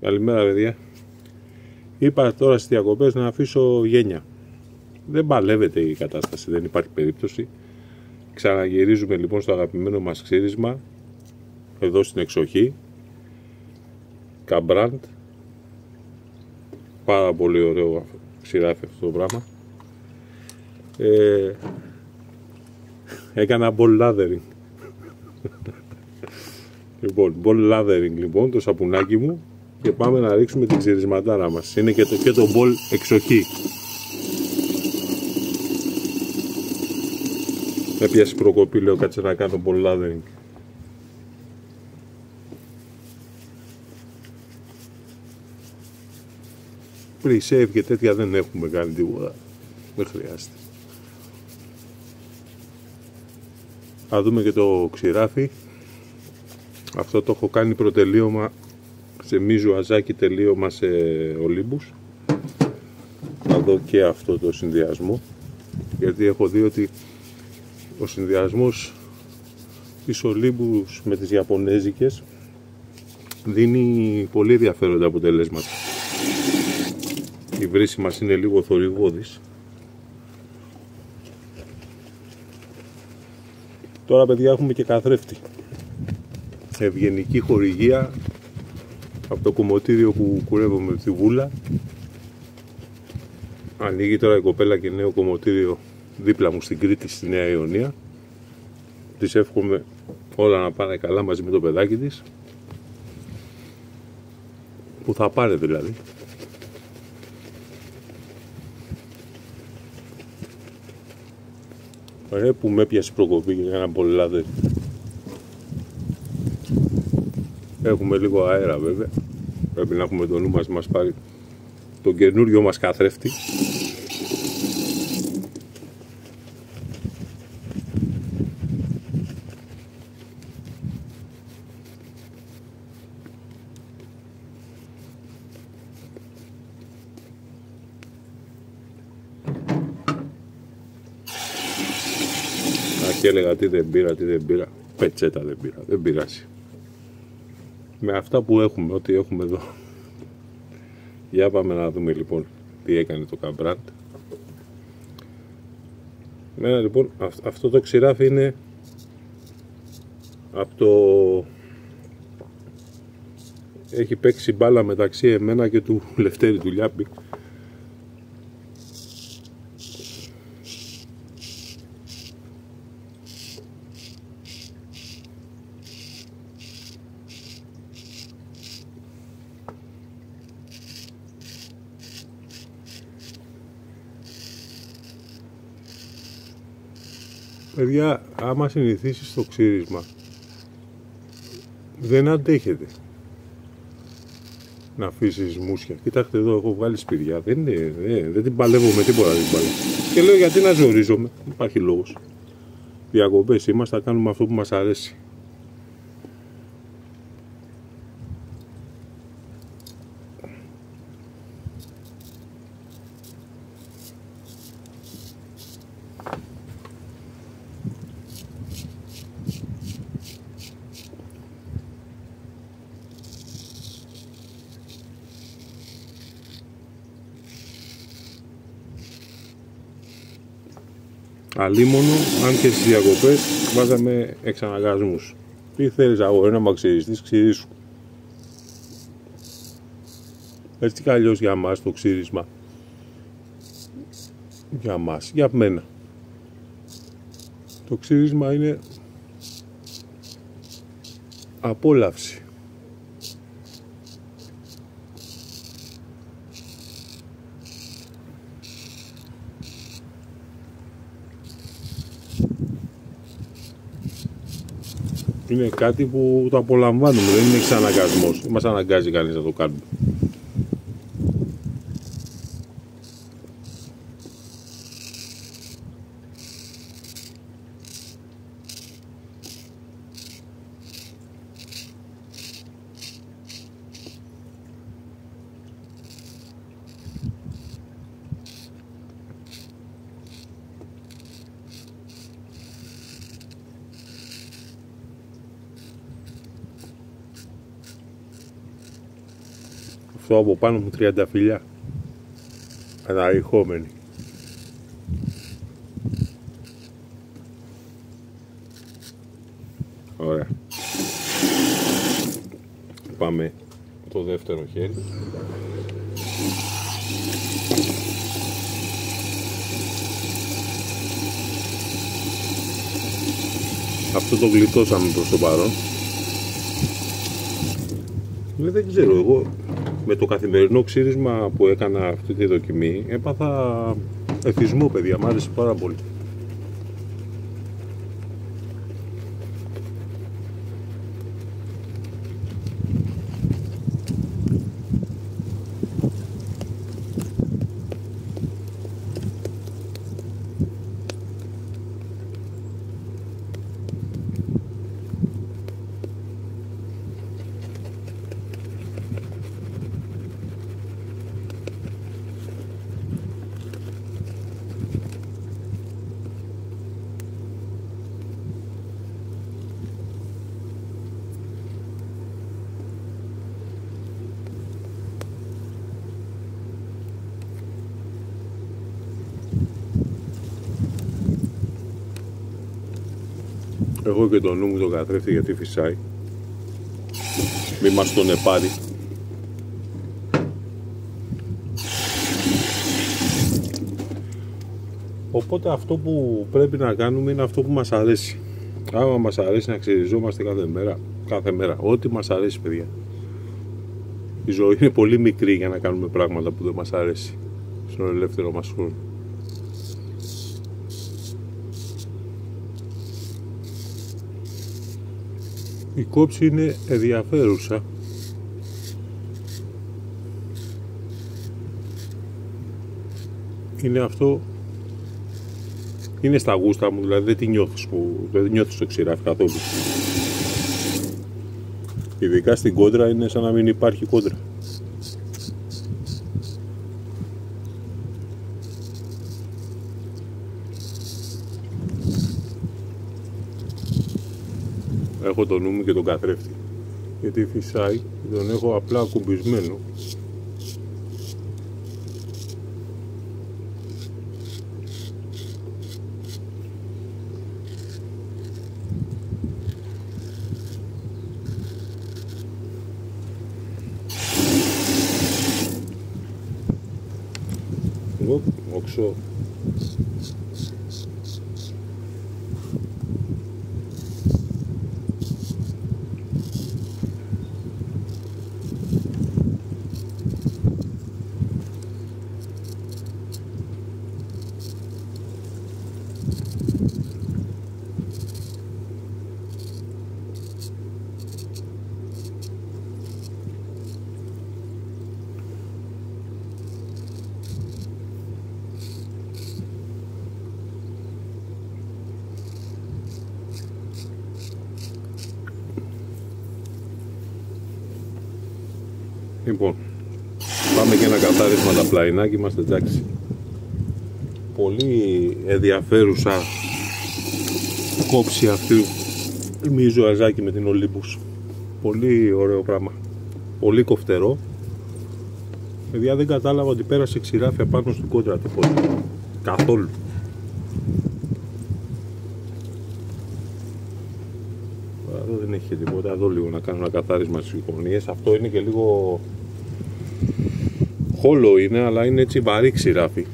Καλημέρα παιδιά. Είπα τώρα στις διακοπές να αφήσω γένια. Δεν παλεύεται η κατάσταση, δεν υπάρχει περίπτωση. Ξαναγυρίζουμε λοιπόν στο αγαπημένο μας ξύρισμα, εδώ στην εξοχή. Καμπράντ. Πάρα πολύ ωραίο ξηράφι αυτό το πράγμα. Έκανα ball lathering. Λοιπόν, ball lathering λοιπόν, το σαπουνάκι μου, και πάμε να ρίξουμε την ξυρισματάρα μας. Είναι και το ball εξοχή. Με πιάσει προκοπή, λέω κάτσε να κάνω ball lathering. Pre-save και τέτοια δεν έχουμε κάνει τίποτα. Δεν χρειάζεται. Θα δούμε και το ξηράφι. Αυτό το έχω κάνει προτελείωμα σε μίζου αζάκι, τελείωμα σε ολύμπους. Θα δω και αυτό το συνδυασμό, γιατί έχω δει ότι ο συνδυασμός της ολύμπους με τις ιαπωνέζικες δίνει πολύ ενδιαφέροντα αποτελέσματα. Η βρύση μας είναι λίγο θορυβώδης. Τώρα παιδιά έχουμε και καθρέφτη. Ευγενική χορηγία από το κομμωτήριο που κουρεύομαι τη βούλα. Ανοίγει τώρα η κοπέλα και νέο κομμωτήριο δίπλα μου στην Κρήτη, στη Νέα Ιωνία. Της εύχομαι όλα να πάνε καλά μαζί με το παιδάκι της, που θα πάρει δηλαδή. Που με έπιασε προκοπή και έκανα πολύ λάδι. Έχουμε λίγο αέρα βέβαια. Πρέπει να έχουμε το νου μας πάρει τον καινούριο μας καθρέφτη. Και έλεγα τι δεν πήρα, πετσέτα δεν πήρα, δεν πειράζει. Με αυτά που έχουμε, ό,τι έχουμε εδώ. Για πάμε να δούμε λοιπόν τι έκανε το Καμπράντ. Εμένα λοιπόν αυτό το ξηράφι είναι από το... Έχει παίξει μπάλα μεταξύ εμένα και του Λευτέρη του Λιάπη. Παιδιά, άμα συνηθίσεις στο ξύρισμα, δεν αντέχετε να αφήσεις μουσια. Κοιτάξτε εδώ, έχω βγάλει σπηριά, δεν την παλεύω με τίποτα την μπάλα. Και λέω γιατί να ζορίζομαι, δεν υπάρχει λόγος. Διακοπές είμαστε, θα κάνουμε αυτό που μας αρέσει. Αλίμονο, αν και στις διακοπές βάζαμε εξαναγκασμούς. Τι θέλεις αγόρι, να μ' ξυριστείς, ξυρίσου. Έτσι κι αλλιώς για μας το ξύρισμα, για μας, για μένα, το ξύρισμα είναι απόλαυση. Είναι κάτι που το απολαμβάνουμε, δεν είναι εξαναγκασμός. Δεν μας αναγκάζει κανείς να το κάνουμε. Αυτό από πάνω μου 30 φιλιά. Αναρριχόμενοι. Ωραία. Πάμε το δεύτερο χέρι. Αυτό το γλιτώσαμε προς το παρόν. Δεν ξέρω, εγώ με το καθημερινό ξύρισμα που έκανα αυτή τη δοκιμή έπαθα εθισμό, παιδιά, μ' άρεσε πάρα πολύ. Εγώ και το νου μου τον καθρέφτη γιατί φυσάει. Μη μας τον επάρει. Οπότε αυτό που πρέπει να κάνουμε είναι αυτό που μας αρέσει. Άμα μας αρέσει να ξυριζόμαστε κάθε μέρα, ό,τι μας αρέσει, παιδιά. Η ζωή είναι πολύ μικρή για να κάνουμε πράγματα που δεν μας αρέσει στον ελεύθερο μας χρόνο. Η κόψη είναι ενδιαφέρουσα. Είναι αυτό, είναι στα γούστα μου, δηλαδή δεν τη νιώθεις το ξηράφι καθόλου. Ειδικά στην κόντρα είναι σαν να μην υπάρχει κόντρα. Έχω το νου μου και τον καθρέφτη γιατί φυσάει, τον έχω απλά ακουμπισμένο. Οξώ. Λοιπόν, πάμε και ένα καθάρισμα τα πλαϊνάκι, είμαστε εντάξει. Πολύ ενδιαφέρουσα κόψη αυτή η ζωαζάκι με την Olympus. Πολύ ωραίο πράγμα. Πολύ κοφτερό. Παιδιά, δεν κατάλαβα ότι πέρασε ξηράφια πάνω στην κόντρα τίποτα. Καθόλου. Εδώ δεν έχει τίποτα. Εδώ λίγο να κάνω ένα καθάρισμα στις γωνίες. Αυτό είναι και λίγο χόλο είναι, αλλά είναι έτσι βαρύ ξηράφι.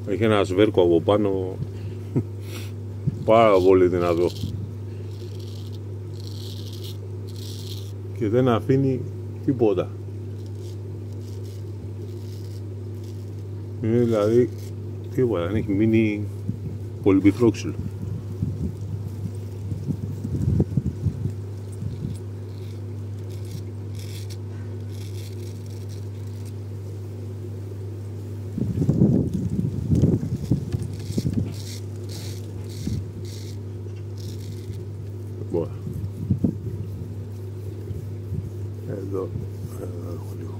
Έχει ένα σβέρκο από πάνω πάρα πολύ δυνατό και δεν αφήνει τίποτα. Είναι δηλαδή τίποτα, δεν έχει μείνει πολυπυθρόξυλο. Εδώ έχω λίγο.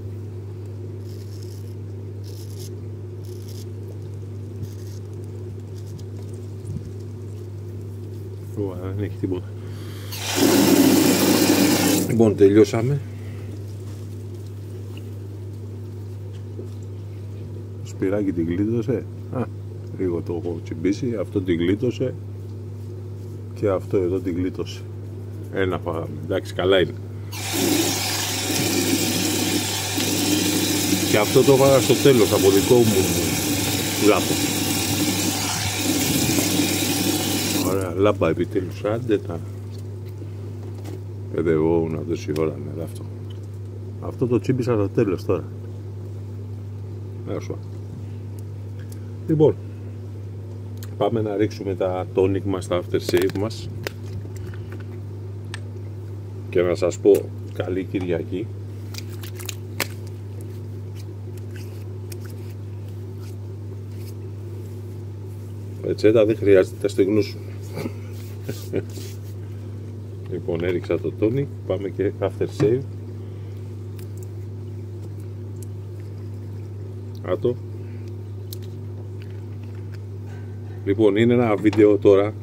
Δεν έχει τίποτα. Λοιπόν, τελειώσαμε. Το σπυράκι την γλίτωσε. Λίγο το έχω τσιμπήσει. Αυτό την γλίτωσε. Και αυτό εδώ την γλίτωσε. Ένα φάγαμε. Εντάξει, καλά είναι. Και αυτό το έβαλα στο τέλος από δικό μου λάπο. Ωραία, λάμπα επιτέλους. Άντε τα παιδευόμουν τόση ώρα με αυτό. Αυτό το τσίμπησα στο τέλος τώρα. Λοιπόν, πάμε να ρίξουμε τα tonic μας, τα after shave μας. Και να σας πω καλή Κυριακή. Πετσέτα δεν χρειάζεται, τα στεγνούσουν. Λοιπόν, έριξα το tonic, πάμε και after shave. Άτο. Λοιπόν, είναι ένα βίντεο τώρα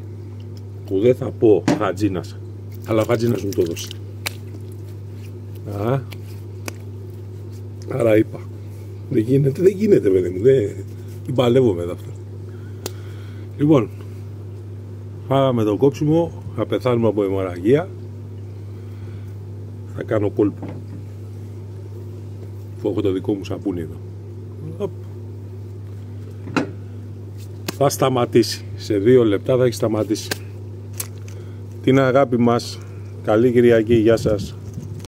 που δεν θα πω Χατζίνας, αλλά ο Χατζίνας μου το δώσει. Άρα είπα, δεν γίνεται παιδί μου, δεν παλεύω με αυτό. Λοιπόν, φάγαμε το κόψιμο, θα πεθάνουμε από αιμορραγία. Θα κάνω κόλπο. Έχω το δικό μου σαπούνι εδώ. Θα σταματήσει. Σε 2 λεπτά θα έχει σταματήσει. Την αγάπη μας. Καλή Κυριακή. Γεια σας.